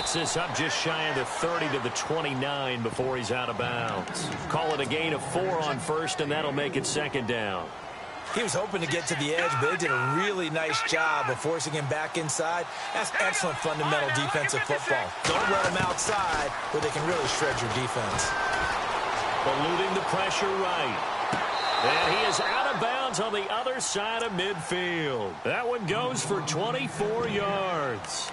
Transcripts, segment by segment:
Gets this up just shy of the 30 to the 29 before he's out of bounds. Call it a gain of 4 on first, and that'll make it second down. He was hoping to get to the edge, but they did a really nice job of forcing him back inside. That's excellent fundamental defensive football. Don't let him outside where they can really shred your defense. Eluding the pressure right. And he is out of bounds on the other side of midfield. That one goes for 24 yards.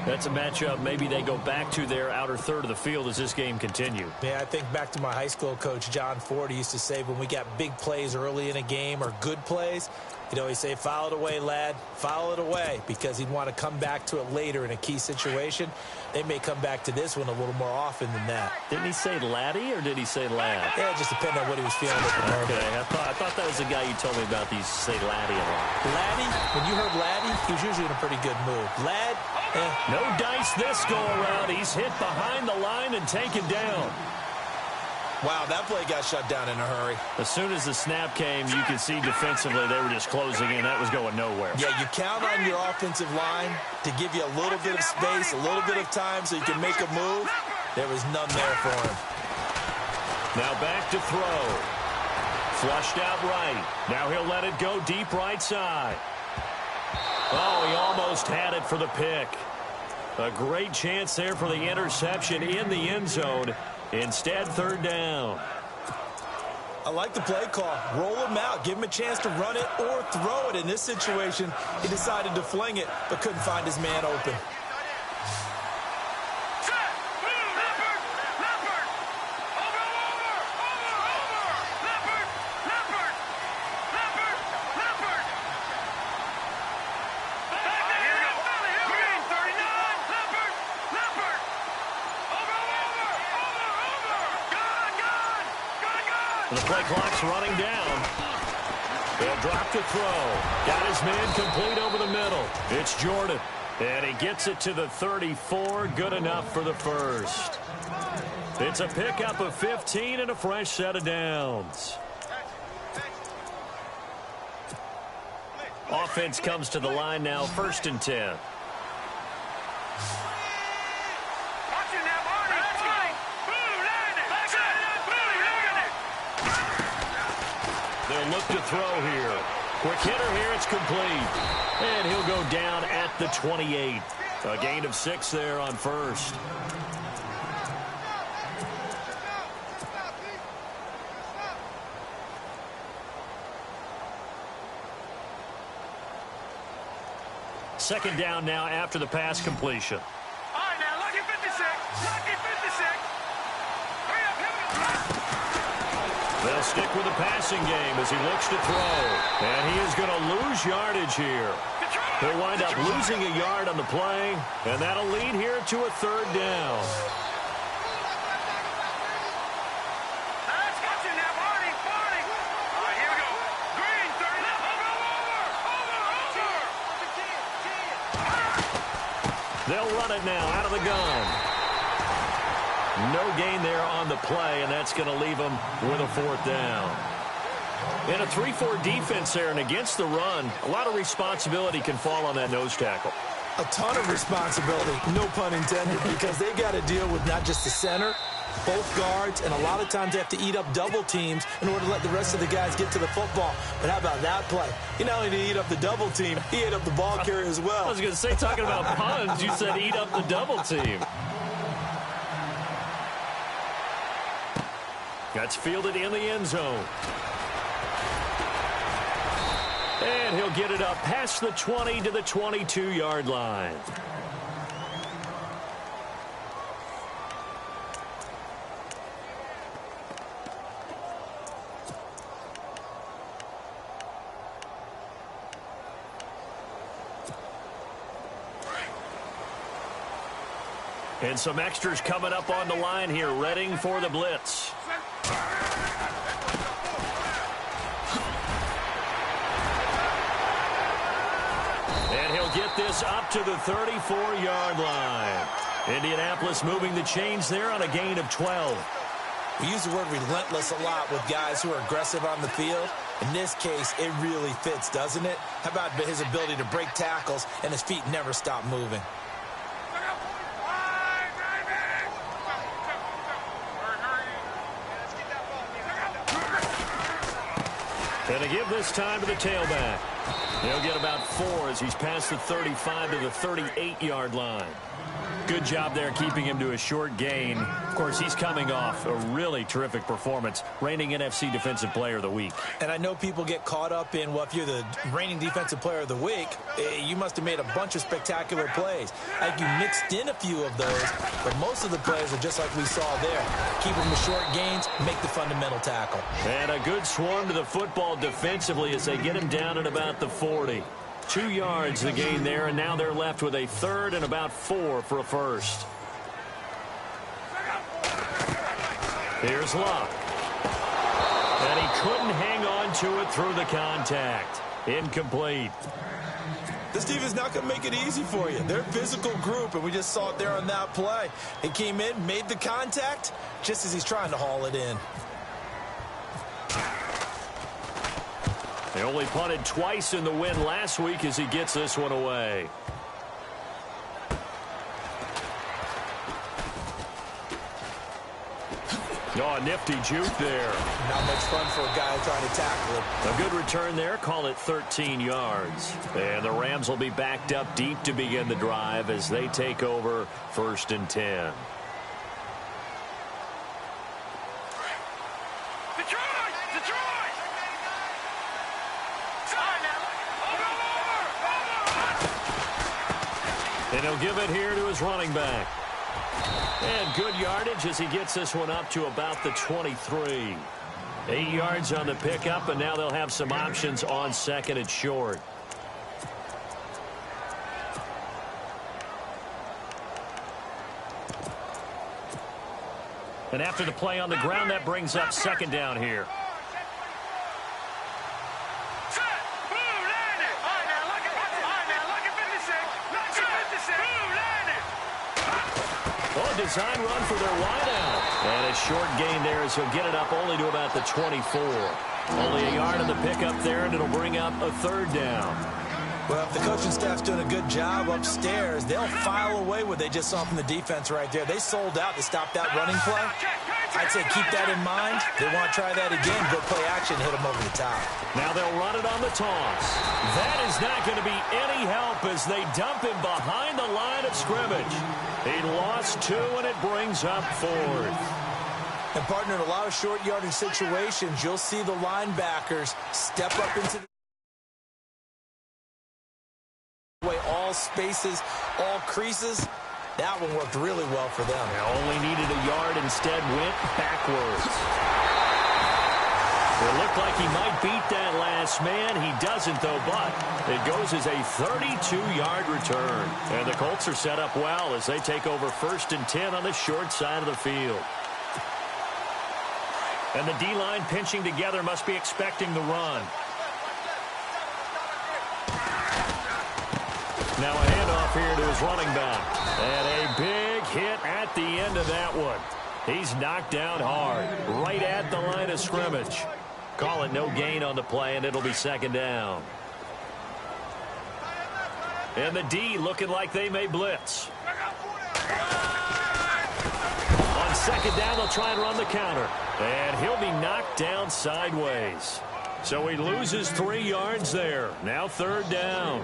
That's a matchup maybe they go back to their outer third of the field as this game continues. Yeah, I think back to my high school coach, John Ford. He used to say when we got big plays early in a game or good plays, he'd always say, foul it away, lad, foul it away, because he'd want to come back to it later in a key situation. They may come back to this one a little more often than that. Didn't he say laddie or did he say lad? Yeah, it just depended on what he was feeling at the moment. Okay, I thought that was the guy you told me about that used to say laddie a lot. Laddie, when you heard laddie, he was usually in a pretty good mood. Lad, No dice this go around. He's hit behind the line and taken down. Wow, that play got shut down in a hurry. As soon as the snap came, you could see defensively they were just closing in. That was going nowhere. Yeah, you count on your offensive line to give you a little bit of space, a little bit of time so you can make a move. There was none there for him. Now back to throw. Flushed out right. Now he'll let it go deep right side. Oh, he almost had it for the pick. A great chance there for the interception in the end zone. Instead, third down. I like the play call. Roll him out. Give him a chance to run it or throw it. In this situation, he decided to fling it, but couldn't find his man open. The play clock's running down. They'll drop to throw. Got his man complete over the middle. It's Jordan. And he gets it to the 34. Good enough for the first. It's a pickup of 15 and a fresh set of downs. Offense comes to the line now, 1st and 10. They'll look to throw here. Quick hitter here, it's complete. And he'll go down at the 28. A gain of 6 there on first. Second down now after the pass completion. All right, now, lucky 56. Lucky 56. They'll stick with the passing game as he looks to throw. And he is going to lose yardage here. He'll wind up losing a yard on the play, and that'll lead here to a third down. They'll run it now out of the gun. No gain there on the play, and that's going to leave them with a 4th down. In a 3-4 defense there, and against the run, a lot of responsibility can fall on that nose tackle. A ton of responsibility, no pun intended, because they got to deal with not just the center, both guards, and a lot of times they have to eat up double teams in order to let the rest of the guys get to the football. But how about that play? He not only did he eat up the double team, he ate up the ball carrier as well. I was going to say, talking about puns, you said eat up the double team. That's fielded in the end zone. And he'll get it up past the 20 to the 22-yard line. And some extras coming up on the line here, readying for the blitz. And he'll get this up to the 34-yard line. Indianapolis moving the chains there on a gain of 12. We use the word relentless a lot with guys who are aggressive on the field. In this case, it really fits, doesn't it? How about his ability to break tackles and his feet never stop moving? And to give this time to the tailback. He'll get about 4 as he's past the 35 to the 38-yard line. Good job there keeping him to a short gain. Of course, he's coming off a really terrific performance, reigning NFC Defensive Player of the Week. And I know people get caught up in, well, if you're the reigning Defensive Player of the Week, you must have made a bunch of spectacular plays. I think you mixed in a few of those, but most of the plays are just like we saw there. Keep them to short gains, make the fundamental tackle. And a good swarm to the football defensively as they get him down at about the 40. 2 yards the gain there, and now they're left with a 3rd and about 4 for a first. Here's Luck. And he couldn't hang on to it through the contact. Incomplete. This defense is not going to make it easy for you. They're a physical group, and we just saw it there on that play. He came in, made the contact, just as he's trying to haul it in. They only punted twice in the win last week as he gets this one away. Oh, a nifty juke there. Not much fun for a guy trying to tackle it. A good return there. Call it 13 yards. And the Rams will be backed up deep to begin the drive as they take over 1st and 10. And he'll give it here to his running back. And good yardage as he gets this one up to about the 23. 8 yards on the pickup, and now they'll have some options on 2nd and short. And after the play on the ground, that brings up 2nd down here. Design run for their wideout. And a short gain there as he'll get it up only to about the 24. Only a yard on the pickup there, and it'll bring up a 3rd down. Well, if the coaching staff's doing a good job upstairs, they'll file away what they just saw from the defense right there. They sold out to stop that running play. I'd say keep that in mind. They want to try that again, go play action, hit them over the top. Now they'll run it on the toss. That is not going to be any help as they dump him behind the line of scrimmage. He lost 2, and it brings up 4th. And, partner, in a lot of short yardage situations, you'll see the linebackers step up into the way, all spaces, all creases. That one worked really well for them. They only needed a yard, instead went backwards. It looked like he might beat that last man. He doesn't, though, but it goes as a 32-yard return. And the Colts are set up well as they take over 1st and 10 on the short side of the field. And the D-line pinching together must be expecting the run. Now a handoff here to his running back. And a big hit at the end of that one. He's knocked down hard, right at the line of scrimmage. Call it no gain on the play, and it'll be 2nd down. And the D looking like they may blitz. On 2nd down, they'll try and run the counter. And he'll be knocked down sideways. So he loses 3 yards there. Now 3rd down.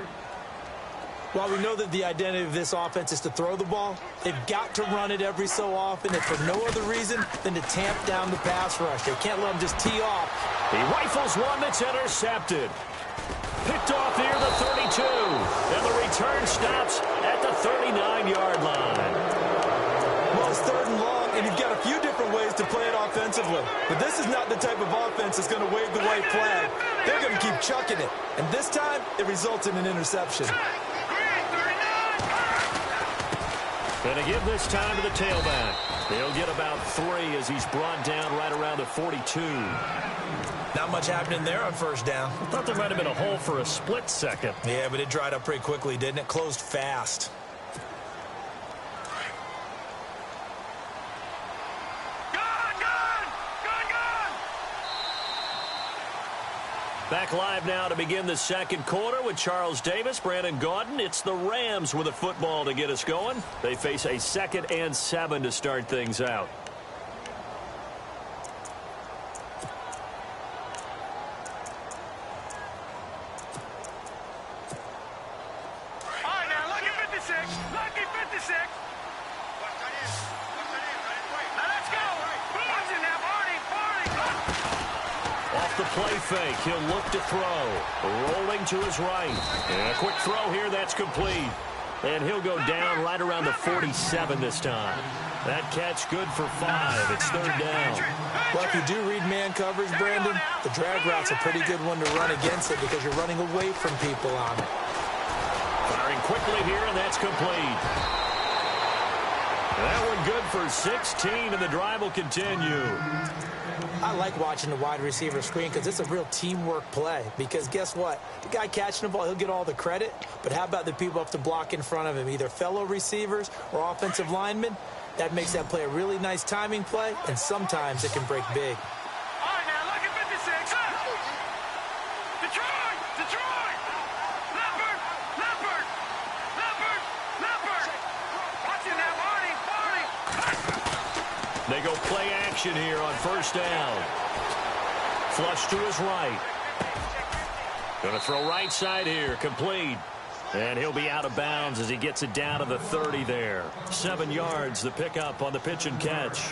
While we know that the identity of this offense is to throw the ball, they've got to run it every so often, and for no other reason than to tamp down the pass rush. They can't let them just tee off. He rifles one that's intercepted. Picked off near the 32. And the return stops at the 39-yard line. Well, it's 3rd and long, and you've got a few different ways to play it offensively. But this is not the type of offense that's going to wave the white flag. They're going to keep chucking it. And this time, it results in an interception. And to give this time to the tailback. He'll get about 3 as he's brought down right around the 42. Not much happening there on 1st down. I thought there might have been a hole for a split second. Yeah, but it dried up pretty quickly, didn't it? Closed fast. Back live now to begin the 2nd quarter with Charles Davis, Brandon Gaudin. It's the Rams with a football to get us going. They face a 2nd and 7 to start things out. the play fake. He'll look to throw. Rolling to his right. And a quick throw here. That's complete. And he'll go down right around the 47 this time. That catch good for 5. It's third down. Well, if you do read man coverage, Brandon, the drag route's a pretty good one to run against it because you're running away from people on it. Firing quickly here, and that's complete. That one good for 16, and the drive will continue. I like watching the wide receiver screen because it's a real teamwork play. Because guess what? The guy catching the ball, he'll get all the credit. But how about the people up to block in front of him, either fellow receivers or offensive linemen? That makes that play a really nice timing play, and sometimes it can break big. All right, now, look at 56. Detroit! Detroit! Leopard! Leopard! Leopard! Leopard! Watch it now, Barney! Barney! They go play action here on first down. Flush to his right. Going to throw right side here. Complete. And he'll be out of bounds as he gets it down to the 30 there. 7 yards, the pickup on the pitch and catch.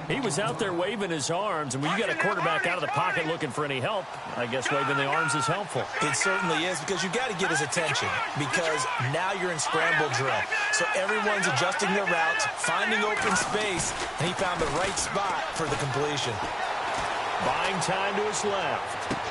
He was out there waving his arms, and when you got a quarterback out of the pocket looking for any help, I guess waving the arms is helpful. It certainly is, because you got to get his attention, because now you're in scramble drill. So everyone's adjusting their routes, finding open space, and he found the right spot for the completion. Buying time to his left.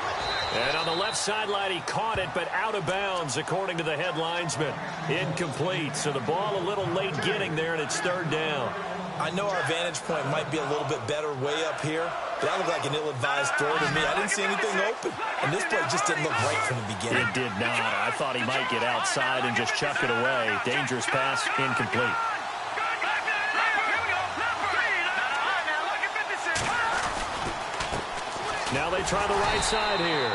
And on the left sideline, he caught it, but out of bounds, according to the head linesman. Incomplete, so the ball a little late getting there, and it's third down. I know our vantage point might be a little bit better way up here, but that looked like an ill-advised throw to me. I didn't see anything open, and this play just didn't look right from the beginning. It did not. I thought he might get outside and just chuck it away. Dangerous pass, incomplete. Now they try the right side here.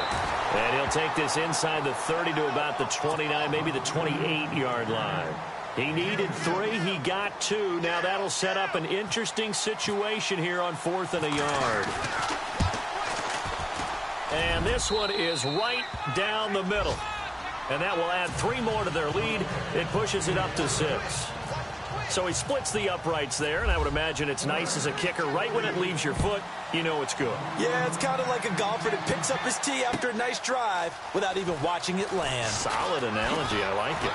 And he'll take this inside the 30 to about the 29, maybe the 28-yard line. He needed 3. He got 2. Now that'll set up an interesting situation here on 4th and a yard. And this one is right down the middle. And that will add 3 more to their lead. It pushes it up to 6. So he splits the uprights there, and I would imagine it's nice as a kicker. Right when it leaves your foot, you know it's good. Yeah, it's kind of like a golfer that picks up his tee after a nice drive without even watching it land. Solid analogy. I like it.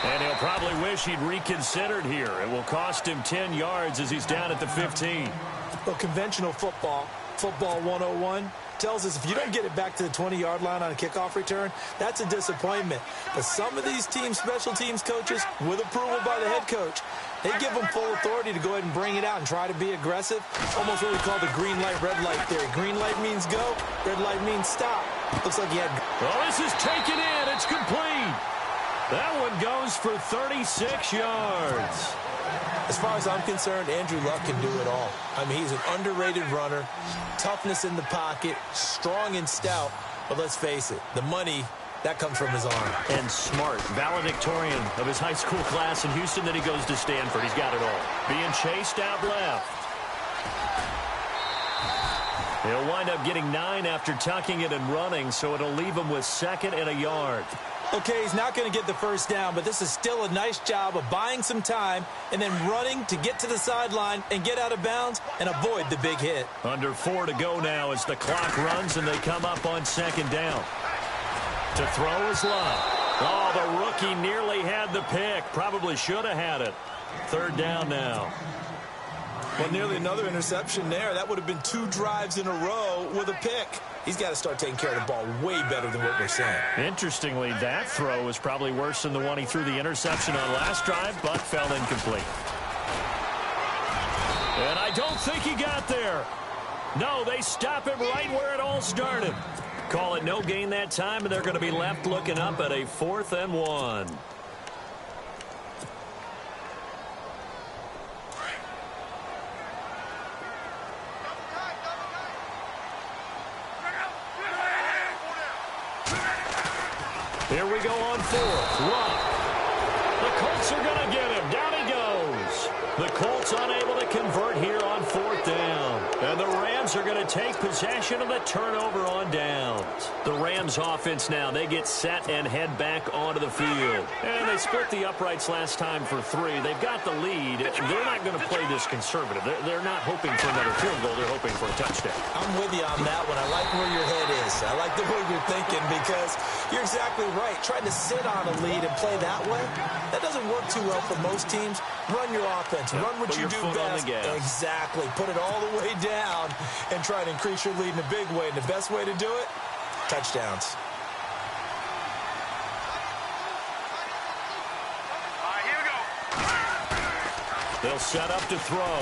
And he'll probably wish he'd reconsidered here. It will cost him 10 yards as he's down at the 15. Well, conventional football 101, tells us if you don't get it back to the 20-yard line on a kickoff return, that's a disappointment. But some of these team special teams coaches, with approval by the head coach, they give them full authority to go ahead and bring it out and try to be aggressive. Almost what we call the green light, red light theory. Green light means go, red light means stop. Looks like he had... Well, this is taken in. It's complete. That one goes for 36 yards. As far as I'm concerned, Andrew Luck can do it all. I mean, he's an underrated runner, toughness in the pocket, strong and stout. But let's face it, the money, that comes from his arm. And smart, valedictorian of his high school class in Houston. Then he goes to Stanford. He's got it all. Being chased out left. He'll wind up getting 9 after tucking it and running, so it'll leave him with 2nd and a yard. Okay, he's not going to get the first down, but this is still a nice job of buying some time and then running to get to the sideline and get out of bounds and avoid the big hit. Under 4 to go now as the clock runs and they come up on 2nd down. To throw is Love. Oh, the rookie nearly had the pick. Probably should have had it. 3rd down now. Well, nearly another interception there. That would have been 2 drives in a row with a pick. He's got to start taking care of the ball way better than what we're saying. Interestingly, that throw was probably worse than the one he threw the interception on last drive, but fell incomplete. And I don't think he got there. No, they stop him right where it all started. Call it no gain that time, and they're going to be left looking up at a 4th and 1. Here we go on 4th. Luck. The Colts are going to get him. Down he goes. The Colts unable to convert here on 4th down. And the Rams Rams are going to take possession of the turnover on downs. The Rams offense now, they get set and head back onto the field. And they split the uprights last time for 3. They've got the lead. They're not going to play this conservative. They're not hoping for another field goal. They're hoping for a touchdown. I'm with you on that one. I like where your head is. I like the way you're thinking because you're exactly right. Trying to sit on a lead and play that way, that doesn't work too well for most teams. Run your offense. Run what you do best. Exactly. Put it all the way down and try to increase your lead in a big way. And the best way to do it, touchdowns. Here we go. They'll set up to throw.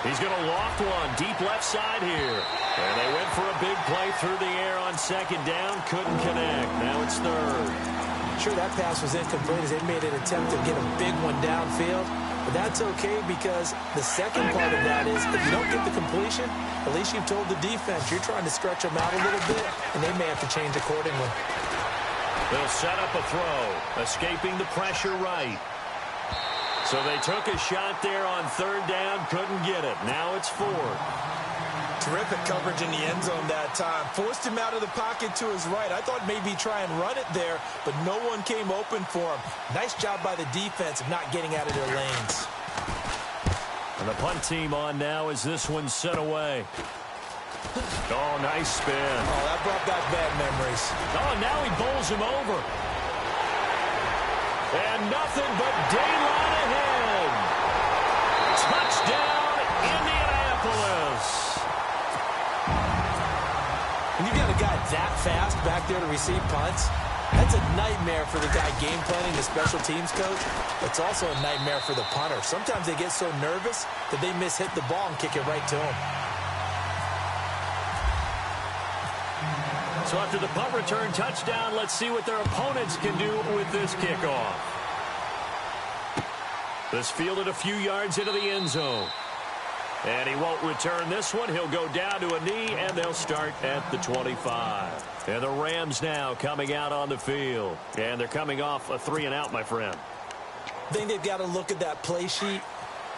He's going to loft one deep left side here. And they went for a big play through the air on second down. Couldn't connect. Now it's third. Sure, that pass was incomplete as they made an attempt to get a big one downfield. But that's okay because the second part of that is if you don't get the completion, at least you've told the defense you're trying to stretch them out a little bit, and they may have to change accordingly. They'll set up a throw, escaping the pressure right. So they took a shot there on third down, couldn't get it. Now it's fourth. Terrific coverage in the end zone that time. Forced him out of the pocket to his right. I thought maybe try and run it there, but no one came open for him. Nice job by the defense of not getting out of their lanes. And the punt team on now as this one's sent away. Oh, nice spin. Oh, that brought back bad memories. Oh, now he bowls him over. And nothing but daylight ahead. Touchdown, Indianapolis. When you've got a guy that fast back there to receive punts, that's a nightmare for the guy game planning, the special teams coach. It's also a nightmare for the punter. Sometimes they get so nervous that they hit the ball and kick it right to him. So after the punt return touchdown, let's see what their opponents can do with this kickoff. This fielded a few yards into the end zone. And he won't return this one. He'll go down to a knee, and they'll start at the 25. And the Rams now coming out on the field. And they're coming off a 3-and-out, my friend. I think they've got to look at that play sheet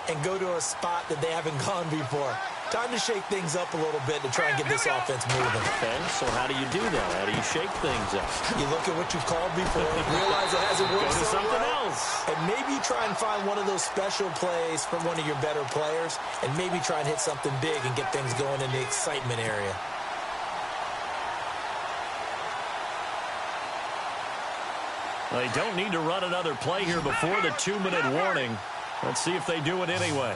and go to a spot that they haven't gone before. Time to shake things up a little bit to try and get this offense moving. Okay, so how do you do that? How do you shake things up? You look at what you've called before, realize it hasn't worked Go to so something well, else. and maybe try and find one of those special plays from one of your better players, and maybe try and hit something big and get things going in the excitement area. They don't need to run another play here before the 2-minute warning. Let's see if they do it anyway.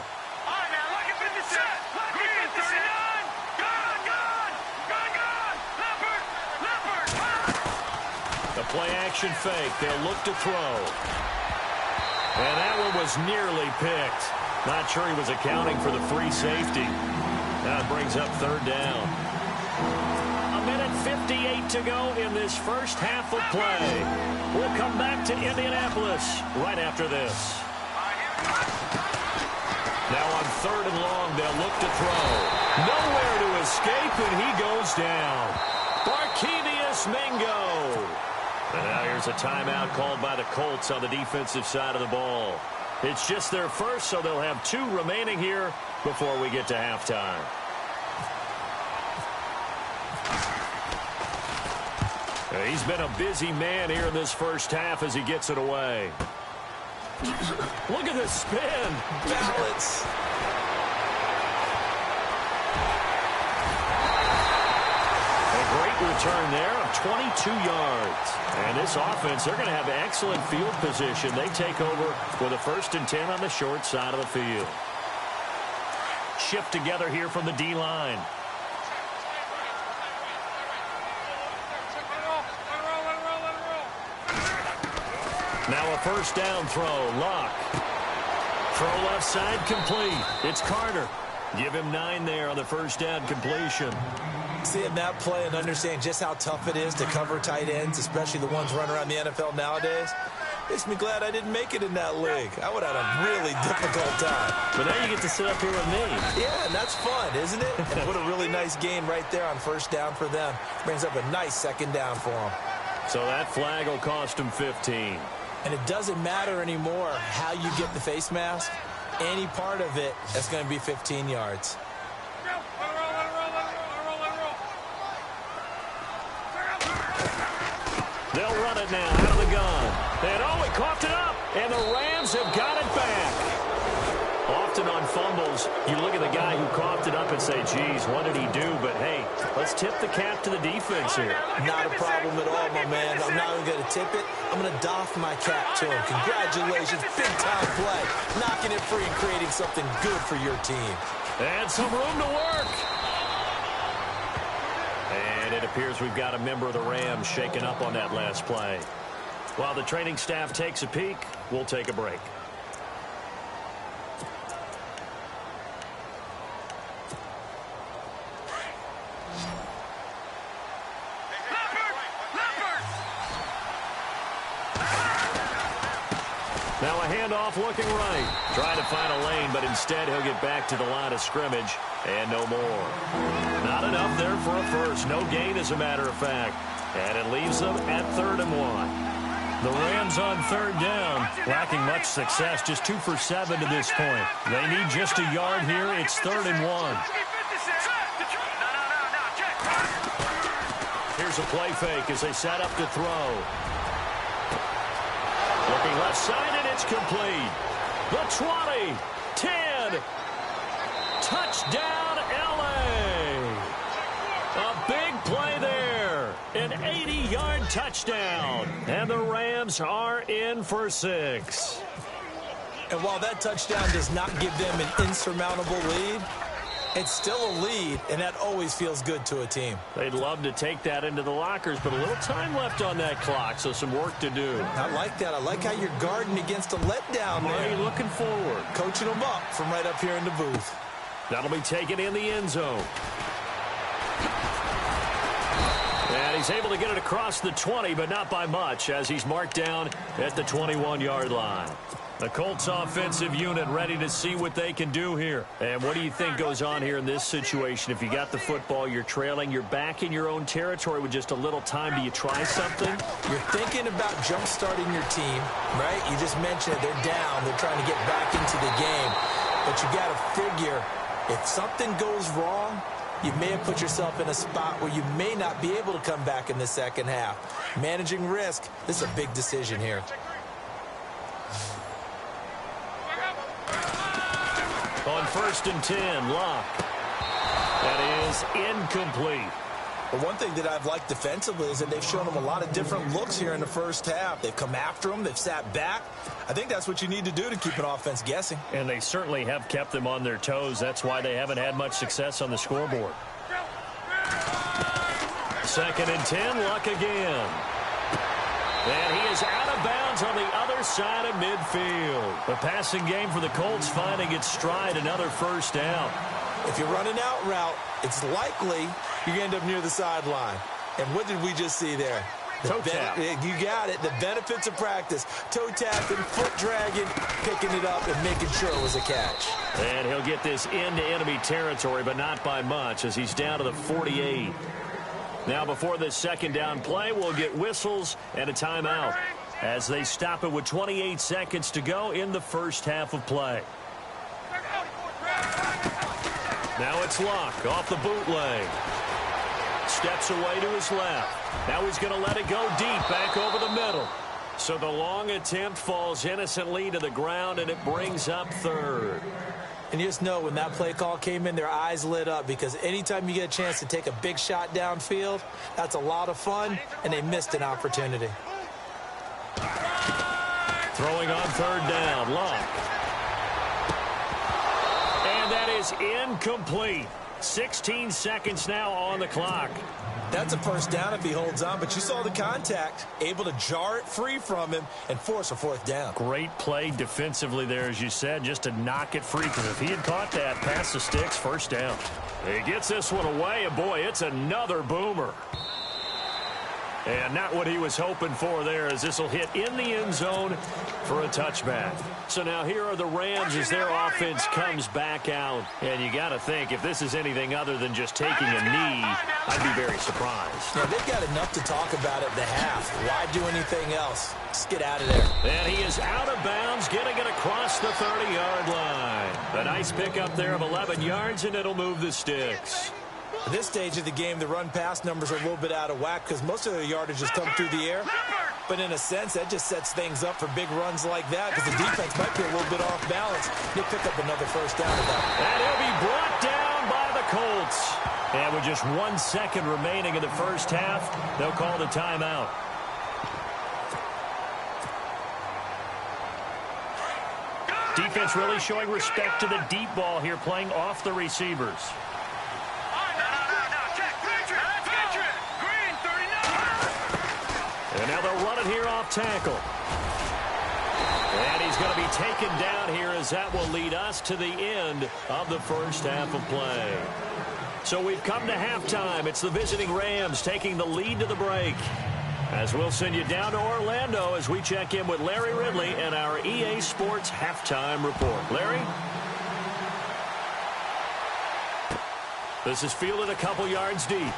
The play-action fake. They'll look to throw. And that one was nearly picked. Not sure he was accounting for the free safety. Now it brings up third down. 1:58 to go in this first half of play. We'll come back to Indianapolis right after this. Now on third and long, they'll look to throw. Nowhere to escape, and he goes down. Barkevious Mingo. And now here's a timeout called by the Colts on the defensive side of the ball. It's just their first, so they'll have 2 remaining here before we get to halftime. He's been a busy man here in this first half as he gets it away. Look at this spin. Balance. Return there of 22 yards. And this offense, they're going to have excellent field position. They take over with a 1st and 10 on the short side of the field. Shift together here from the D-line. Now a first down throw. Luck. Throw left side complete. It's Carter. Give him 9 there on the first down completion. Seeing that play and understand just how tough it is to cover tight ends, especially the ones running around the NFL nowadays, makes me glad I didn't make it in that league. I would have had a really difficult time. But now you get to sit up here with me. Yeah, and that's fun, isn't it? And put a really nice gain right there on first down for them. Brings up a nice second down for them. So that flag will cost them 15. And it doesn't matter anymore how you get the face mask. Any part of it, that's going to be 15 yards. They'll run it now out of the gun. And oh, he coughed it up. And the Rams have got it back. Often on fumbles, you look at the guy who coughed it up and say, geez, what did he do? But, hey, let's tip the cap to the defense here. Not a problem at all, my man. I'm not even going to tip it. I'm going to doff my cap to him. Congratulations. Big-time play. Knocking it free and creating something good for your team. And some room to work. And it appears we've got a member of the Rams shaken up on that last play. While the training staff takes a peek, we'll take a break. Now a handoff looking right. Trying to find a lane, but instead he'll get back to the line of scrimmage and no more. Not enough there for a first. No gain, as a matter of fact. And it leaves them at 3rd and 1. The Rams on 3rd down, lacking much success, just 2 for 7 to this point. They need just a yard here. It's 3rd and 1. Here's a play fake as they set up to throw. Looking left side, and it's complete. The 20, 10, touchdown LA. A big play there. An 80-yard touchdown. And the Rams are in for 6. And while that touchdown does not give them an insurmountable lead, it's still a lead, and that always feels good to a team. They'd love to take that into the lockers, but a little time left on that clock, so some work to do. I like that. I like how you're guarding against a letdown there. Hey, looking forward. Coaching them up from right up here in the booth. That'll be taken in the end zone. And he's able to get it across the 20, but not by much, as he's marked down at the 21-yard line. The Colts offensive unit ready to see what they can do here. And what do you think goes on here in this situation? If you got the football, you're trailing, you're back in your own territory with just a little time. Do you try something? You're thinking about jump-starting your team, right? You just mentioned it. They're down. They're trying to get back into the game. But you got to figure, if something goes wrong, you may have put yourself in a spot where you may not be able to come back in the second half. Managing risk, this is a big decision here. On 1st and 10, Locke. That is incomplete. But one thing that I've liked defensively is that they've shown them a lot of different looks here in the first half. They've come after them. They've sat back. I think that's what you need to do to keep an offense guessing. And they certainly have kept them on their toes. That's why they haven't had much success on the scoreboard. 2nd and 10, Luck again. And he is out of bounds on the other side of midfield. The passing game for the Colts finding its stride, another first down. If you're running out route, it's likely you're going to end up near the sideline. And what did we just see there? Toe tap. You got it. The benefits of practice. Toe tapping, foot dragging, picking it up, and making sure it was a catch. And he'll get this into enemy territory, but not by much, as he's down to the 48. Now, before this second down play, we'll get whistles and a timeout as they stop it with 28 seconds to go in the first half of play. Now it's Locke off the bootleg. Steps away to his left. Now he's going to let it go deep back over the middle. So the long attempt falls innocently to the ground, and it brings up 3rd. And you just know when that play call came in, their eyes lit up, because anytime you get a chance to take a big shot downfield, that's a lot of fun, and they missed an opportunity. Throwing on 3rd down, Locke. And that is incomplete. 16 seconds now on the clock. That's a first down if he holds on, but you saw the contact, able to jar it free from him and force a 4th down. Great play defensively there, as you said, just to knock it free, because if he had caught that, past the sticks, first down. He gets this one away, and boy, it's another boomer. And not what he was hoping for there, as this will hit in the end zone for a touchback. So now here are the Rams as their offense comes back out. And you got to think, if this is anything other than just taking a knee, I'd be very surprised. Yeah, they've got enough to talk about at the half. Why do anything else? Just get out of there. And he is out of bounds, getting it across the 30-yard line. A nice pickup there of 11 yards, and it'll move the sticks. At this stage of the game, the run-pass numbers are a little bit out of whack because most of their yardage has come through the air. But in a sense, that just sets things up for big runs like that because the defense might be a little bit off balance. They'll pick up another first down with that. And he'll be brought down by the Colts. And with just 1 second remaining in the first half, they'll call the timeout. Defense really showing respect to the deep ball here, playing off the receivers. And now they'll run it here off tackle. And he's going to be taken down here as that will lead us to the end of the first half of play. So we've come to halftime. It's the visiting Rams taking the lead to the break. As we'll send you down to Orlando as we check in with Larry Ridley and our EA Sports Halftime Report. Larry? This is fielded a couple yards deep.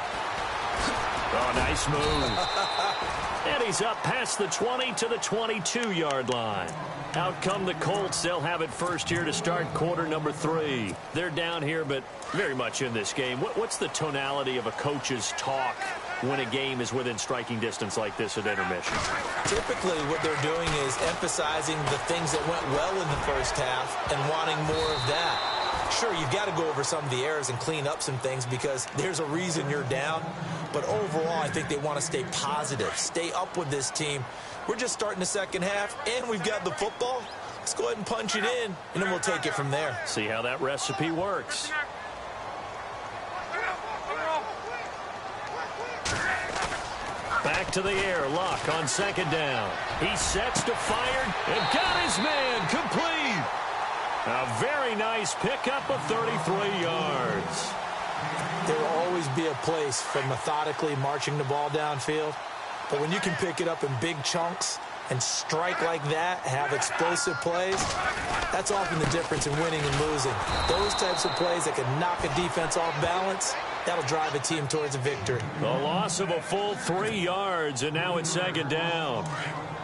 Oh, nice move. And he's up past the 20 to the 22-yard line. Out come the Colts. They'll have it first here to start quarter number 3. They're down here, but very much in this game. What's the tonality of a coach's talk when a game is within striking distance like this at intermission? Typically, what they're doing is emphasizing the things that went well in the first half and wanting more of that. Sure, you've got to go over some of the errors and clean up some things because there's a reason you're down. But overall, I think they want to stay positive, stay up with this team. We're just starting the second half, and we've got the football. Let's go ahead and punch it in, and then we'll take it from there. See how that recipe works. Back to the air. Luck on second down. He sets to fire and got his man complete. A very nice pickup of 33 yards. There will always be a place for methodically marching the ball downfield. But when you can pick it up in big chunks and strike like that, have explosive plays, that's often the difference in winning and losing. Those types of plays that can knock a defense off balance, that'll drive a team towards a victory. The loss of a full 3 yards, and now it's second down.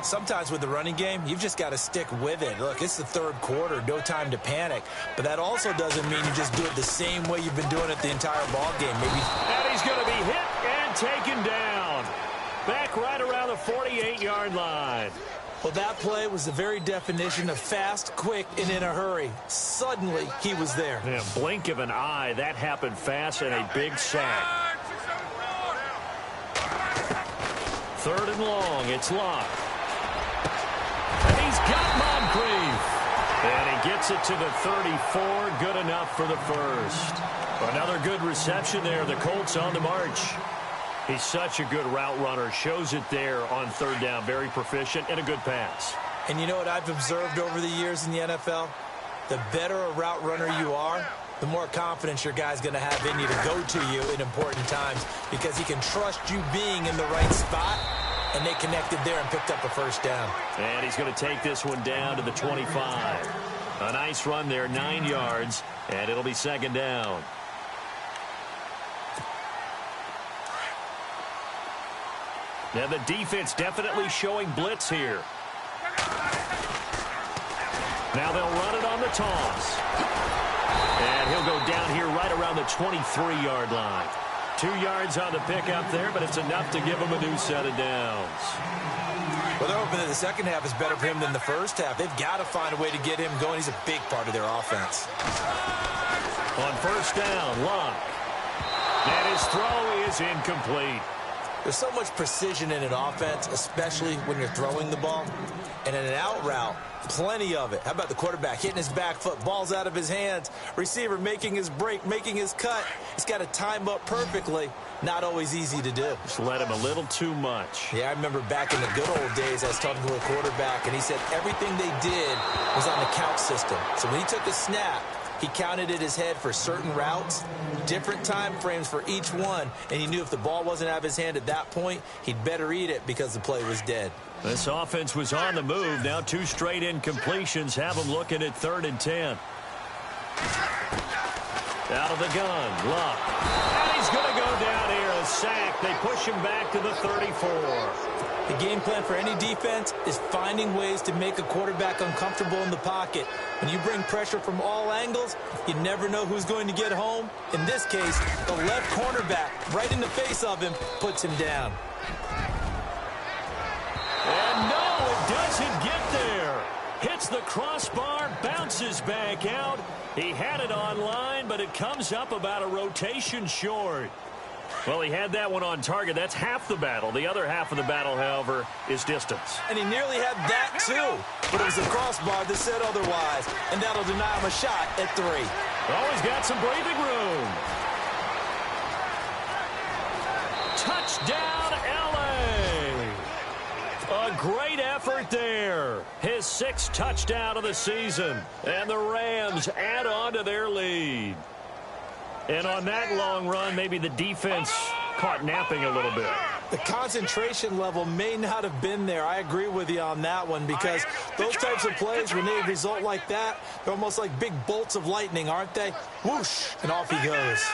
Sometimes with the running game, you've just got to stick with it. Look, it's the third quarter, no time to panic. But that also doesn't mean you just do it the same way you've been doing it the entire ball game. Maybe. And he's going to be hit and taken down. Back right around the 48-yard line. Well, that play was the very definition of fast, quick, and in a hurry. Suddenly, he was there. Yeah, blink of an eye, that happened fast and a big sack. Third and long, it's Luck. And he's got Moncrief. And he gets it to the 34, good enough for the first. Another good reception there, the Colts on the march. He's such a good route runner. Shows it there on third down. Very proficient and a good pass. And you know what I've observed over the years in the NFL? The better a route runner you are, the more confidence your guy's going to have in you to go to you in important times because he can trust you being in the right spot, and they connected there and picked up a first down. And he's going to take this one down to the 25. A nice run there, 9 yards, and it'll be second down. Now the defense definitely showing blitz here. Now they'll run it on the toss. And he'll go down here right around the 23-yard line. 2 yards on the pickup there, but it's enough to give him a new set of downs. Well, they're hoping that the second half is better for him than the first half. They've got to find a way to get him going. He's a big part of their offense. On first down, Luck. And his throw is incomplete. There's so much precision in an offense, especially when you're throwing the ball. And in an out route, plenty of it. How about the quarterback hitting his back foot, ball's out of his hands, receiver making his break, making his cut. He's got to time up perfectly. Not always easy to do. Just let him a little too much. Yeah, I remember back in the good old days, I was talking to a quarterback, and he said everything they did was on the count system. So when he took a snap, he counted in his head for certain routes, different time frames for each one, and he knew if the ball wasn't out of his hand at that point, he'd better eat it because the play was dead. This offense was on the move. Now 2 straight incompletions have them looking at 3rd and 10. Out of the gun, Luck. And he's going to go down here, a sack. They push him back to the 34. The game plan for any defense is finding ways to make a quarterback uncomfortable in the pocket. When you bring pressure from all angles, you never know who's going to get home. In this case, the left cornerback, right in the face of him, puts him down. And no, it doesn't get there. Hits the crossbar, bounces back out. He had it online, but it comes up about a rotation short. Well, he had that one on target. That's half the battle. The other half of the battle, however, is distance. And he nearly had that, too. But it was the crossbar that said otherwise. And that'll deny him a shot at 3. Always got some breathing room. Touchdown, L.A. A great effort there. His 6th touchdown of the season. And the Rams add on to their lead. And on that long run, maybe the defense caught napping a little bit. The concentration level may not have been there. I agree with you on that one because those types of plays, when they result like that, they're almost like big bolts of lightning, aren't they? Whoosh, and off he goes.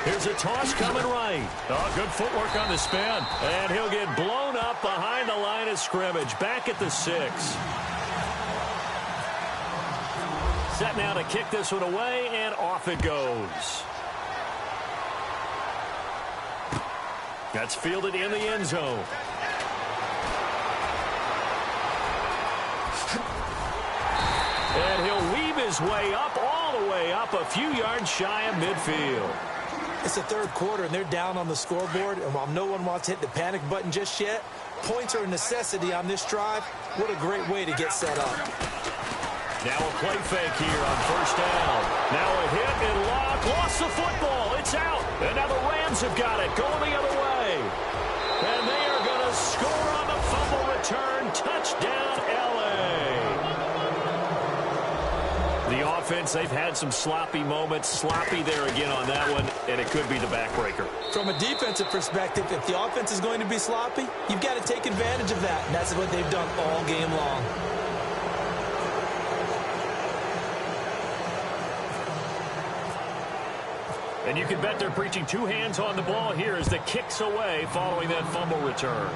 Here's a toss coming right. Oh, good footwork on the spin. And he'll get blown up behind the line of scrimmage. Back at the 6. Set now to kick this one away, and off it goes. That's fielded in the end zone. And he'll weave his way up, all the way up, a few yards shy of midfield. It's the 3rd quarter, and they're down on the scoreboard. And while no one wants to hit the panic button just yet, points are a necessity on this drive. What a great way to get set up. Now a play fake here on 1st down. Now a hit and lock. Lost the football. It's out. And now the Rams have got it. Going the other way. And they are going to score on the fumble return. Touchdown, L.A. The offense, they've had some sloppy moments. Sloppy there again on that one. And it could be the backbreaker. From a defensive perspective, if the offense is going to be sloppy, you've got to take advantage of that. And that's what they've done all game long. And you can bet they're preaching 2 hands on the ball here as the kick's away following that fumble return.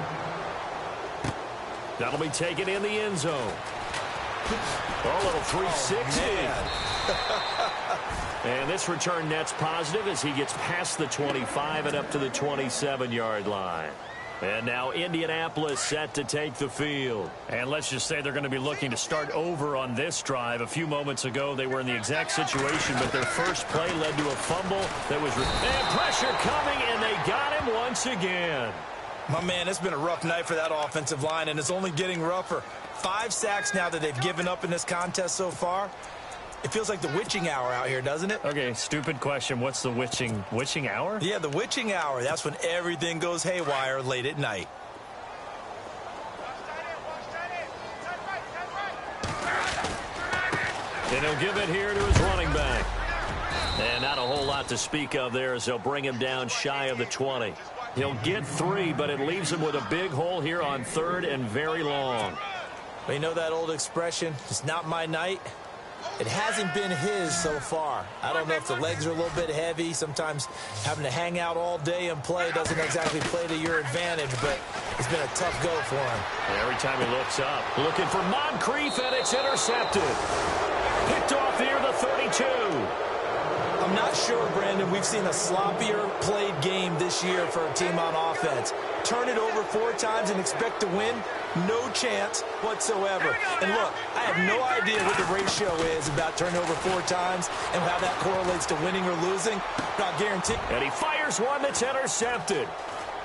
That'll be taken in the end zone. Oh, a little 360. And this return net's positive as he gets past the 25 and up to the 27-yard line. And now Indianapolis set to take the field. And let's just say they're going to be looking to start over on this drive. A few moments ago, they were in the exact situation, but their first play led to a fumble that was... And pressure coming, and they got him once again. My man, it's been a rough night for that offensive line, and it's only getting rougher. 5 sacks now that they've given up in this contest so far. It feels like the witching hour out here, doesn't it? Okay, stupid question. What's the witching hour? Yeah, the witching hour. That's when everything goes haywire late at night. And he'll give it here to his running back. And not a whole lot to speak of there as they'll bring him down shy of the 20. He'll get 3, but it leaves him with a big hole here on 3rd and very long. Well, you know that old expression, it's not my night? It hasn't been his so far. I don't know if the legs are a little bit heavy. Sometimes having to hang out all day and play doesn't exactly play to your advantage, but it's been a tough go for him. And every time he looks up, looking for Moncrief, and it's intercepted. Picked off near the 32. I'm not sure, Brandon, we've seen a sloppier played game this year for a team on offense. Turn it over 4 times and expect to win? No chance whatsoever. And look, I have no idea what the ratio is about turning over 4 times and how that correlates to winning or losing. But I'll guarantee. And he fires one that's intercepted.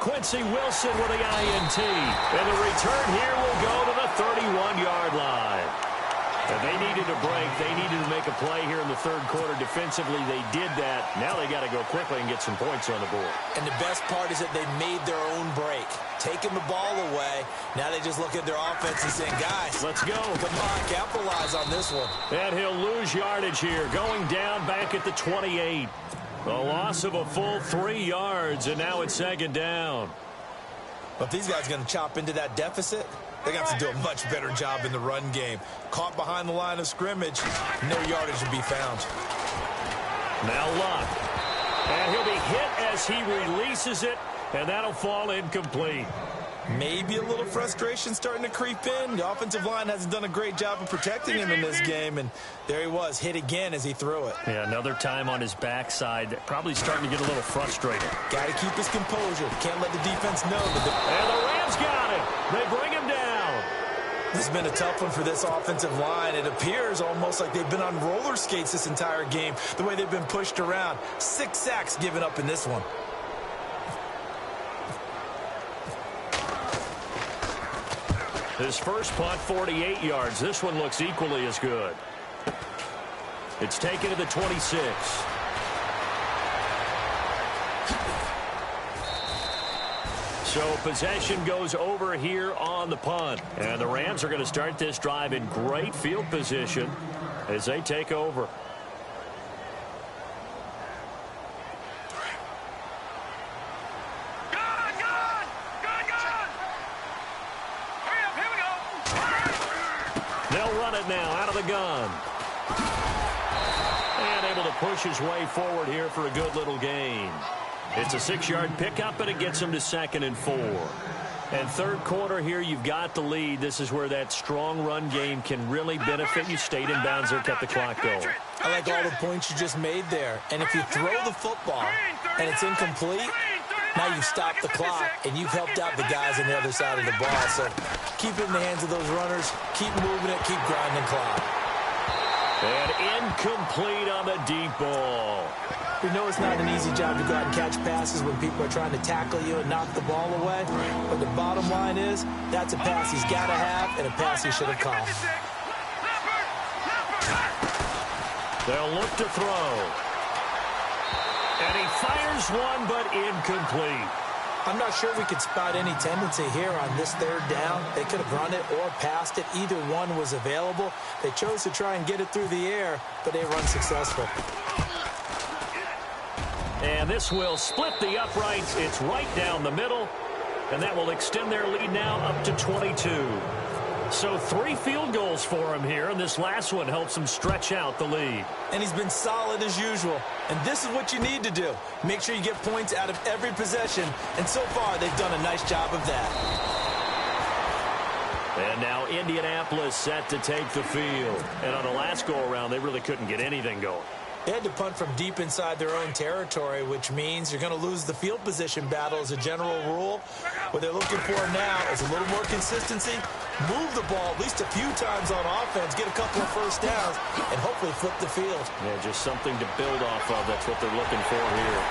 Quincy Wilson with the INT. And the return here will go to the 31-yard line. And they needed a break. They needed to make a play here in the 3rd quarter. Defensively, they did that. Now they got to go quickly and get some points on the board. And the best part is that they made their own break. Taking the ball away. Now they just look at their offense and saying, guys, let's go. Come on, capitalize on this one. And he'll lose yardage here. Going down back at the 28. A loss of a full 3 yards, and now it's 2nd down. But if these guys are going to chop into that deficit, they're going to have to do a much better job in the run game. Caught behind the line of scrimmage, no yardage to be found. Now Luck. And he'll be hit as he releases it, and that'll fall incomplete. Maybe a little frustration starting to creep in. The offensive line hasn't done a great job of protecting him in this game, and there he was, hit again as he threw it. Yeah, another time on his backside, probably starting to get a little frustrated. Got to keep his composure. Can't let the defense know that And the Rams got him. They bring him down. This has been a tough one for this offensive line. It appears almost like they've been on roller skates this entire game, the way they've been pushed around. 6 sacks given up in this one. His first punt, 48 yards. This one looks equally as good. It's taken to the 26. So possession goes over here on the punt. And the Rams are going to start this drive in great field position as they take over. They'll run it now out of the gun. And able to push his way forward here for a good little gain. It's a 6-yard pickup, and it gets him to 2nd and 4. And third quarter here, you've got the lead. This is where that strong run game can really benefit you. Stayed in bounds there, kept the clock going. I like all the points you just made there. And if you throw the football and it's incomplete, now you've stopped the clock, and you've helped out the guys on the other side of the ball. So keep it in the hands of those runners. Keep moving it. Keep grinding clock. And incomplete on the deep ball. We know it's not an easy job to go out and catch passes when people are trying to tackle you and knock the ball away. But the bottom line is, that's a pass he's got to have and a pass he should have caught. They'll look to throw. And he fires one, but incomplete. I'm not sure we could spot any tendency here on this third down. They could have run it or passed it. Either one was available. They chose to try and get it through the air, but they were unsuccessful. And this will split the uprights. It's right down the middle. And that will extend their lead now up to 22. So 3 field goals for him here, and this last one helps him stretch out the lead. And he's been solid as usual. And this is what you need to do. Make sure you get points out of every possession. And so far, they've done a nice job of that. And now Indianapolis set to take the field. And on the last go-around, they really couldn't get anything going. They had to punt from deep inside their own territory, which means you're going to lose the field position battle as a general rule. What they're looking for now is a little more consistency, move the ball at least a few times on offense, get a couple of first downs, and hopefully flip the field. Yeah, just something to build off of. That's what they're looking for here.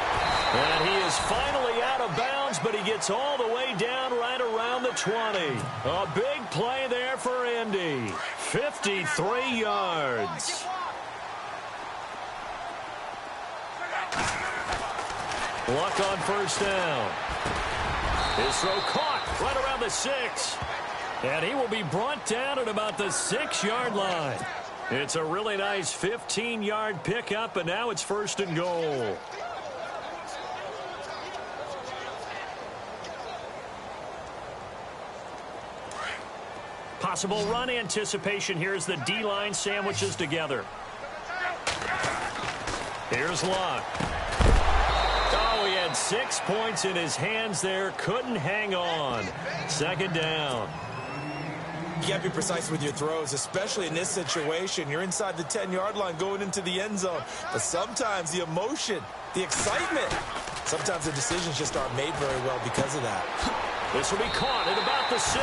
And he is finally out of bounds, but he gets all the way down right around the 20. A big play there for Indy. 53 yards. Luck on first down. His throw caught right around the 6. And he will be brought down at about the 6-yard line. It's a really nice 15-yard pickup, and now it's 1st and goal. Possible run anticipation here as the D-line sandwiches together. Here's Luck. Oh, he had 6 points in his hands there. Couldn't hang on. 2nd down. You got to be precise with your throws, especially in this situation. You're inside the 10-yard line going into the end zone. But sometimes the emotion, the excitement, sometimes the decisions just aren't made very well because of that. This will be caught at about the 6.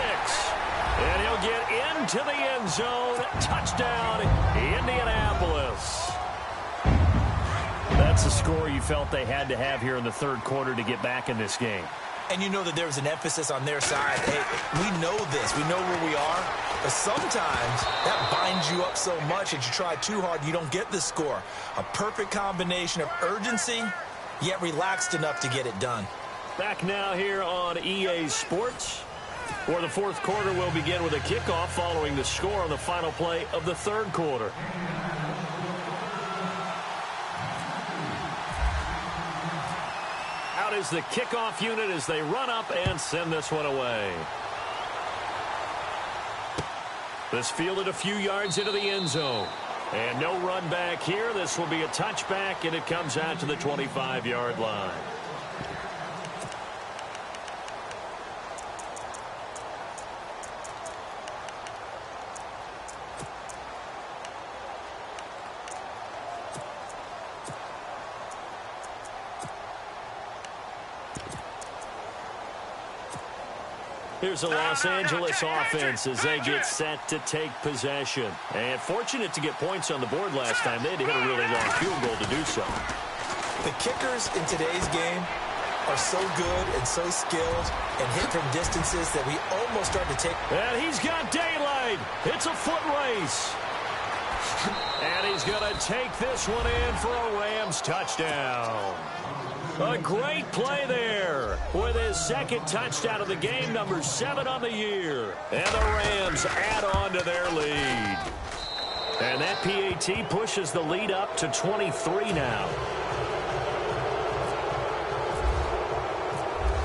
And he'll get into the end zone. Touchdown, Indianapolis. That's the score you felt they had to have here in the third quarter to get back in this game. And you know that there was an emphasis on their side. Hey, we know this. We know where we are. But sometimes that binds you up so much that you try too hard, you don't get the score. A perfect combination of urgency, yet relaxed enough to get it done. Back now here on EA Sports, where the fourth quarter will begin with a kickoff following the score on the final play of the third quarter. Out is the kickoff unit as they run up and send this one away. This fielded a few yards into the end zone. And no run back here. This will be a touchback, and it comes out to the 25-yard line. Here's a Los Angeles offense as they get set to take possession. And fortunate to get points on the board last time. They had to hit a really long field goal to do so. The kickers in today's game are so good and so skilled and hit from distances that we almost start to take. And he's got daylight. It's a foot race. And he's going to take this one in for a Rams touchdown. A great play there with his second touchdown of the game, number 7 on the year. And the Rams add on to their lead. And that PAT pushes the lead up to 23 now.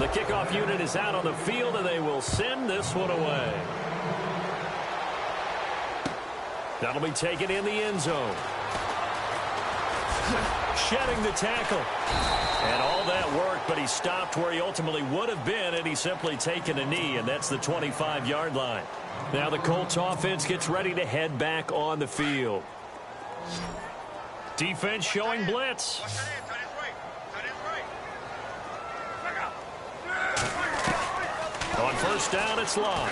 The kickoff unit is out on the field, and they will send this one away. That'll be taken in the end zone. Shedding the tackle. And all that work, but he stopped where he ultimately would have been, and he's simply taken a knee, and that's the 25-yard line. Now the Colts offense gets ready to head back on the field. Defense showing blitz. On first down, it's Locke.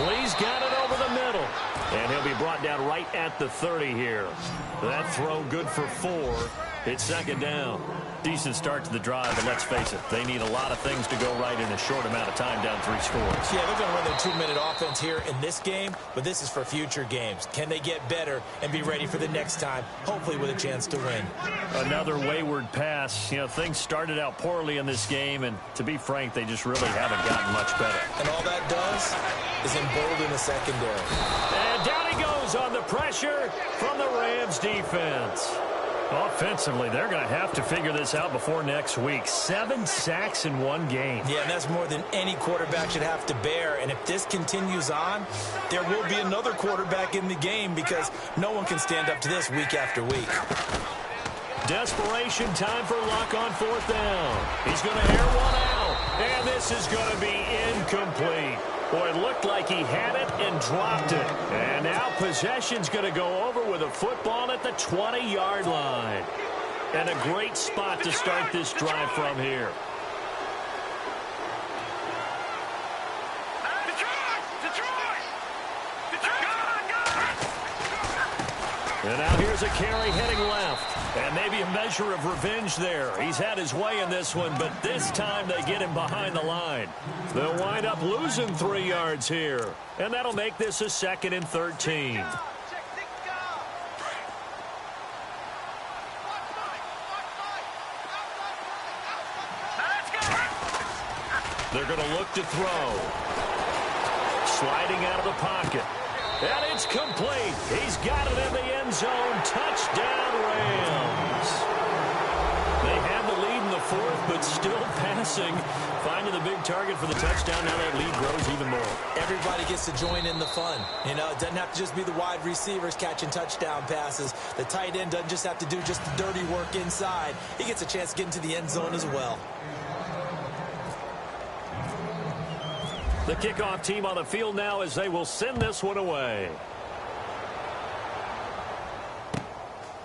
Lee's got it over the middle. And he'll be brought down right at the 30 here. That throw good for 4. It's second down. Decent start to the drive, but let's face it, they need a lot of things to go right in a short amount of time, down 3 scores. Yeah, they're going to run their 2-minute offense here in this game, but this is for future games. Can they get better and be ready for the next time, hopefully with a chance to win? Another wayward pass. You know, things started out poorly in this game, and to be frank, they just really haven't gotten much better. And all that does is embolden the secondary. And down he goes on the pressure from the Rams defense. Offensively, they're going to have to figure this out before next week. 7 sacks in one game. Yeah, and that's more than any quarterback should have to bear. And if this continues on, there will be another quarterback in the game because no one can stand up to this week after week. Desperation time for Luck on 4th down. He's going to air one out. And this is going to be incomplete. Boy, it looked like he had it and dropped it. And now possession's going to go over with a football at the 20-yard line. And a great spot to start this drive from here. And now here's a carry heading left. And maybe a measure of revenge there. He's had his way in this one, but this time they get him behind the line. They'll wind up losing 3 yards here. And that'll make this a 2nd and 13. They're going to look to throw. Sliding out of the pocket. And it's complete. He's got it in the end zone. Touchdown, Rams. They had the lead in the 4th, but still passing. Finding the big target for the touchdown. Now that lead grows even more. Everybody gets to join in the fun. You know, it doesn't have to just be the wide receivers catching touchdown passes. The tight end doesn't just have to do just the dirty work inside. He gets a chance to get into the end zone as well. The kickoff team on the field now as they will send this one away.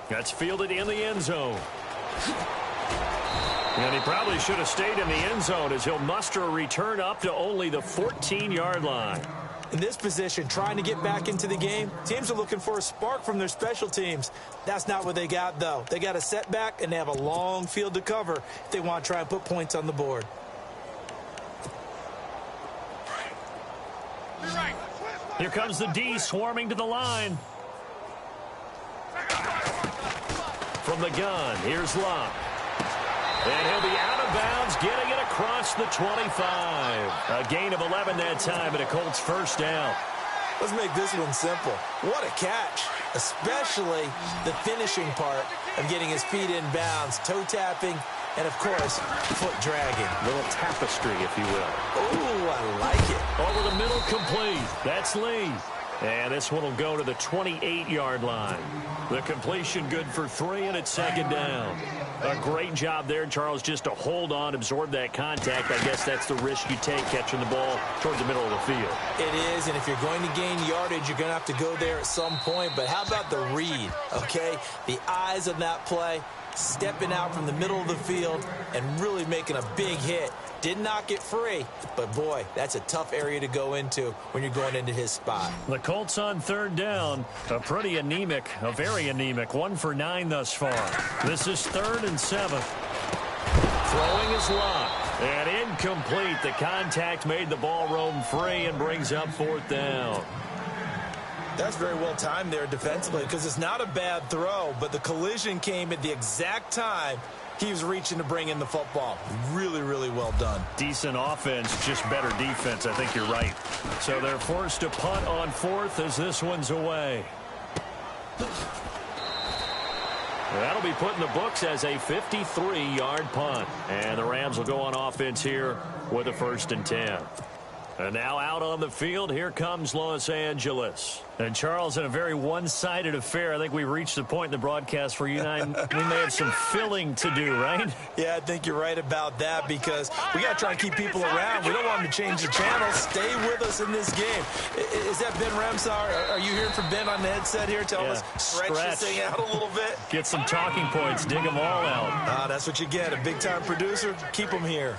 That's fielded in the end zone. And he probably should have stayed in the end zone as he'll muster a return up to only the 14-yard line. In this position, trying to get back into the game, teams are looking for a spark from their special teams. That's not what they got, though. They got a setback, and they have a long field to cover if they want to try and put points on the board. Here comes the D swarming to the line. From the gun, here's Locke. And he'll be out of bounds, getting it across the 25. A gain of 11 that time, and a Colts first down. Let's make this one simple. What a catch, especially the finishing part of getting his feet in bounds, toe tapping, and, of course, foot dragging. A little tapestry, if you will. Ooh, I like it. Over the middle, complete. That's Lee. And this one will go to the 28-yard line. The completion good for 3, and it's second down. A great job there, Charles, just to hold on, absorb that contact. I guess that's the risk you take catching the ball towards the middle of the field. It is, and if you're going to gain yardage, you're going to have to go there at some point. But how about the read, okay? The eyes of that play, stepping out from the middle of the field and really making a big hit. Didn't knock it free, but boy, that's a tough area to go into when you're going into his spot. The Colts on third down, a very anemic 1 for 9 thus far. This is 3rd and 7. Throwing is locked and incomplete. The contact made the ball roam free and brings up 4th down. That's very well timed there defensively because it's not a bad throw, but the collision came at the exact time he was reaching to bring in the football. Really, really well done. Decent offense, just better defense. I think you're right. So they're forced to punt on 4th as this one's away. That'll be put in the books as a 53-yard punt. And the Rams will go on offense here with a 1st and 10. And now out on the field, here comes Los Angeles. And, Charles, in a very one-sided affair, I think we've reached the point in the broadcast where you and I, we may have some filling to do, right? Yeah, I think you're right about that because we got to try and keep people around. We don't want them to change the channel. Stay with us in this game. Is that Ben Ramsar? Are you hearing from Ben on the headset here? Tell us, stretch this thing out a little bit. Get some talking points. Dig them all out. That's what you get. A big-time producer. Keep them here.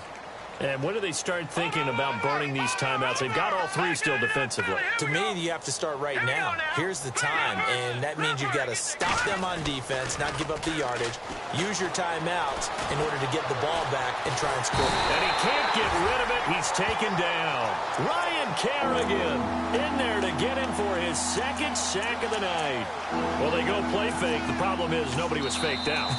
And when do they start thinking about burning these timeouts? They've got all 3 still defensively. To me, you have to start right now. Here's the time, and that means you've got to stop them on defense, not give up the yardage, use your timeouts in order to get the ball back and try and score. And he can't get rid of it. He's taken down. Ryan Kerrigan in there to get in for his 2nd sack of the night. Well, they go play fake. The problem is nobody was faked out.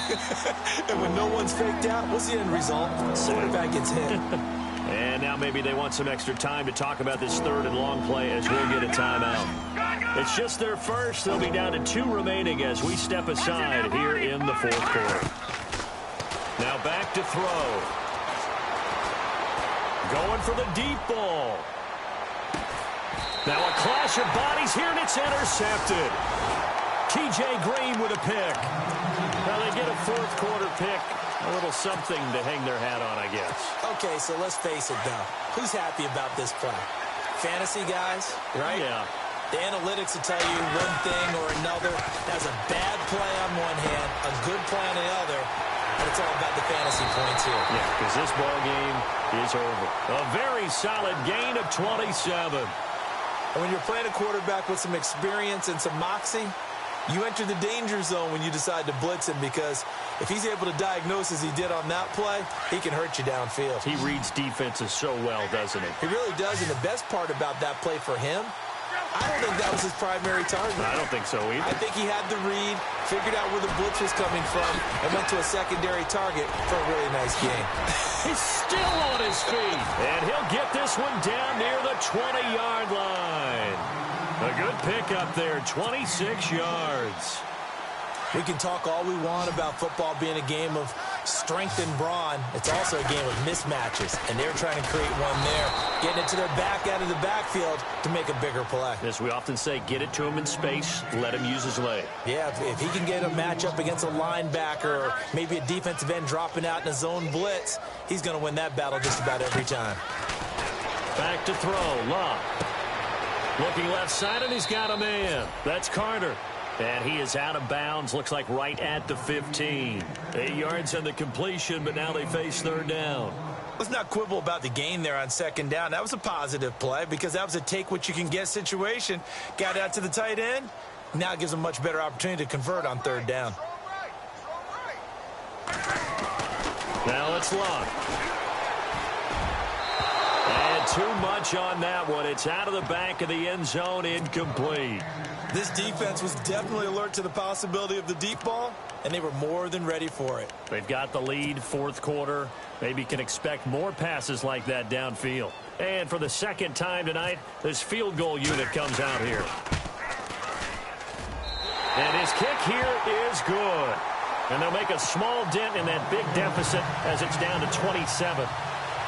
And when no one's faked out, what's the end result? Quarterback gets hit. And now maybe they want some extra time to talk about this 3rd and long play as we'll get a timeout. It's just their first. They'll be down to 2 remaining as we step aside here in the 4th quarter. Now back to throw. Going for the deep ball. Now a clash of bodies here, and it's intercepted. T.J. Green with a pick. Now they get a 4th quarter pick. A little something to hang their hat on, I guess. Okay, so let's face it, though. Who's happy about this play? Fantasy guys, right? Yeah. The analytics will tell you one thing or another. That's a bad play on one hand, a good play on the other, and it's all about the fantasy points here. Yeah, because this ball game is over. A very solid gain of 27. And when you're playing a quarterback with some experience and some moxie, you enter the danger zone when you decide to blitz him because if he's able to diagnose as he did on that play, he can hurt you downfield. He reads defenses so well, doesn't he? He really does, and the best part about that play for him, I don't think that was his primary target. I don't think so either. I think he had the read, figured out where the blitz was coming from, and went to a secondary target for a really nice game. He's still on his feet, and he'll get this one down near the 20-yard line. A good pickup there, 26 yards. We can talk all we want about football being a game of strength and brawn. It's also a game of mismatches, and they're trying to create one there, getting it to their back out of the backfield to make a bigger play. As we often say, get it to him in space, let him use his leg. Yeah, if he can get a matchup against a linebacker or maybe a defensive end dropping out in a zone blitz, he's going to win that battle just about every time. Back to throw, Love. Looking left side, and he's got a man. That's Carter. And he is out of bounds, looks like right at the 15. 8 yards on the completion, but now they face 3rd down. Let's not quibble about the gain there on 2nd down. That was a positive play because that was a take-what-you-can-get situation. Got out to the tight end. Now it gives them a much better opportunity to convert on 3rd down. Now it's Love. And too much on that one. It's out of the back of the end zone, incomplete. This defense was definitely alert to the possibility of the deep ball, and they were more than ready for it. They've got the lead, 4th quarter. Maybe can expect more passes like that downfield. And for the 2nd time tonight, this field goal unit comes out here. And his kick here is good. And they'll make a small dent in that big deficit as it's down to 27.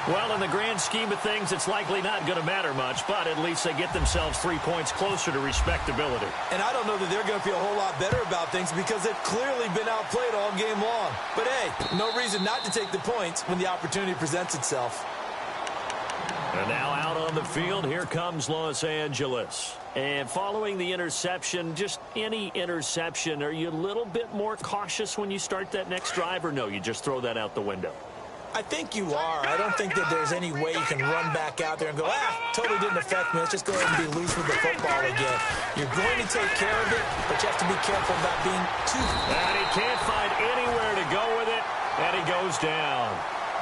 Well, in the grand scheme of things, it's likely not going to matter much, but at least they get themselves 3 points closer to respectability. And I don't know that they're going to feel a whole lot better about things because they've clearly been outplayed all game long. But, hey, no reason not to take the points when the opportunity presents itself. And now out on the field, here comes Los Angeles. And following the interception, just any interception, are you a little bit more cautious when you start that next drive, or no, you just throw that out the window? I think you are. I don't think that there's any way you can run back out there and go, totally didn't affect me. Let's just go ahead and be loose with the football again. You're going to take care of it, but you have to be careful about being too... And he can't find anywhere to go with it, and he goes down.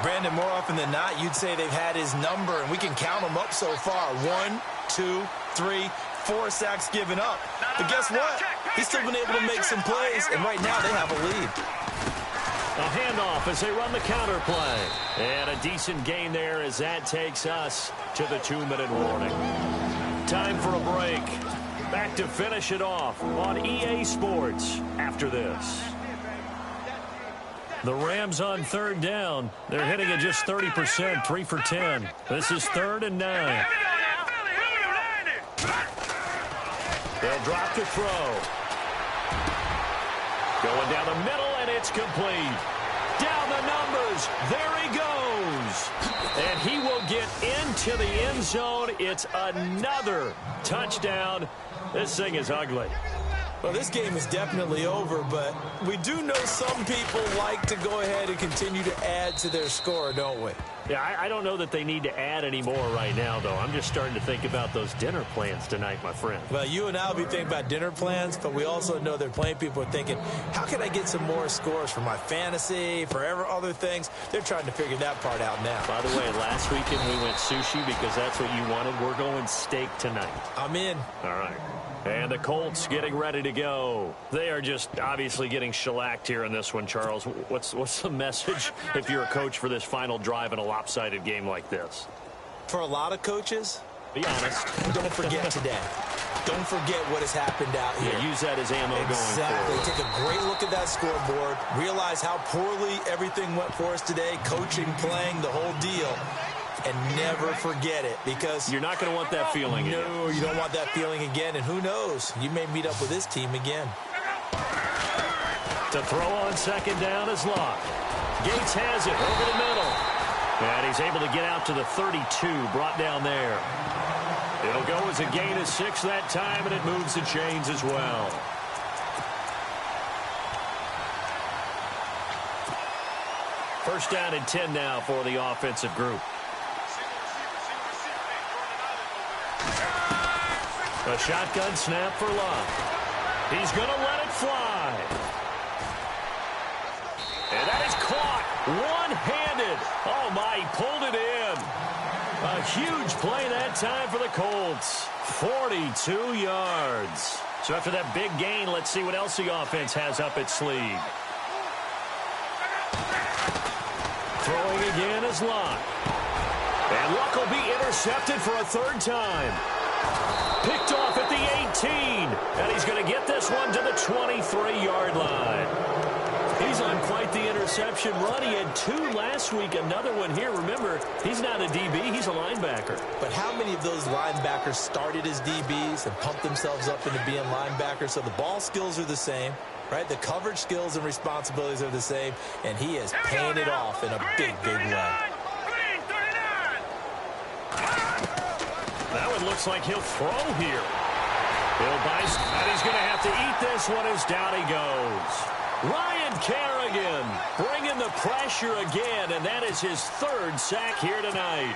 Brandon, more often than not, you'd say they've had his number, and we can count them up so far. 1, 2, 3, 4 sacks given up. But guess what? He's still been able to make some plays, and right now they have a lead. A handoff as they run the counter play. And a decent gain there as that takes us to the 2-minute warning. Time for a break. Back to finish it off on EA Sports after this. The Rams on third down. They're hitting at just 30%, 3 for 10. This is 3rd and 9. They'll drop to throw. Going down the middle, and it's complete. Down the numbers. There he goes. And he will get into the end zone. It's another touchdown. This thing is ugly. Well, this game is definitely over, but we do know some people like to go ahead and continue to add to their score, don't we? Yeah, I don't know that they need to add any more right now, though. I'm just starting to think about those dinner plans tonight, my friend. Well, you and I will be thinking about dinner plans, but we also know that plenty of people are thinking, how can I get some more scores for my fantasy, for other things? They're trying to figure that part out now. By the way, last weekend we went sushi because that's what you wanted. We're going steak tonight. I'm in. All right. And the Colts getting ready to go. They are just obviously getting shellacked here in this one, Charles. What's the message if you're a coach for this final drive in a lopsided game like this? For a lot of coaches, be honest. Don't forget today. Don't forget what has happened out here. Yeah, use that as ammo going forward. Exactly. Take a great look at that scoreboard. Realize how poorly everything went for us today. Coaching, playing, the whole deal. And never forget it, because you're not going to want that feeling again. No, you don't want that feeling again. And who knows? You may meet up with this team again. To throw on 2nd down is Locke. Gates has it over the middle. And he's able to get out to the 32, brought down there. It'll go as a gain of 6 that time, and it moves the chains as well. First down and 10 now for the offensive group. A shotgun snap for Locke. He's going to let it fly. And that is caught one-handed. Oh, my, he pulled it in. A huge play that time for the Colts. 42 yards. So after that big gain, let's see what else the offense has up its sleeve. Throwing again is Locke. And Locke will be intercepted for a 3rd time. Picked off at the 18. And he's going to get this one to the 23-yard line. He's on quite the interception run. He had 2 last week, another one here. Remember, he's not a DB, he's a linebacker. But how many of those linebackers started as DBs and pumped themselves up into being linebackers? So the ball skills are the same, right? The coverage skills and responsibilities are the same, and he is paying it off in a big, big way. That one looks like he'll throw here. Bill Bice, and he's going to have to eat this one as down he goes. Ryan Kerrigan bringing the pressure again, and that is his 3rd sack here tonight.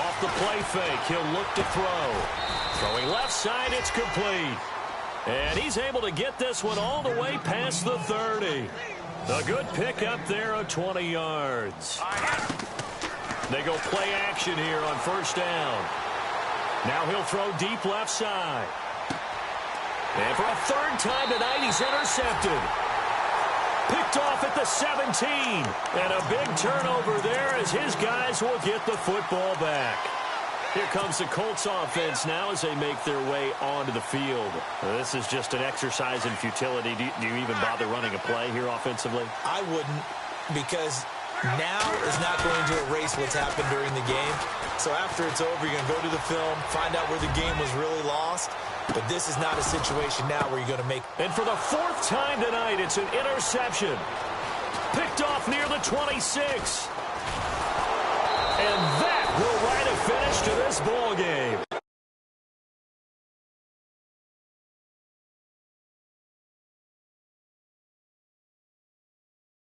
Off the play fake, he'll look to throw. Throwing left side, it's complete. And he's able to get this one all the way past the 30. A good pick up there of 20 yards. They go play action here on 1st down. Now he'll throw deep left side. And for a 3rd time tonight, he's intercepted. Picked off at the 17. And a big turnover there as his guys will get the football back. Here comes the Colts offense now as they make their way onto the field. This is just an exercise in futility. Do you even bother running a play here offensively? I wouldn't, because now is not going to erase what's happened during the game. So after it's over, you're going to go to the film, find out where the game was really lost. But this is not a situation now where you're going to make... And for the fourth time tonight, it's an interception. Picked off near the 26. And that will write a finish to this ball game.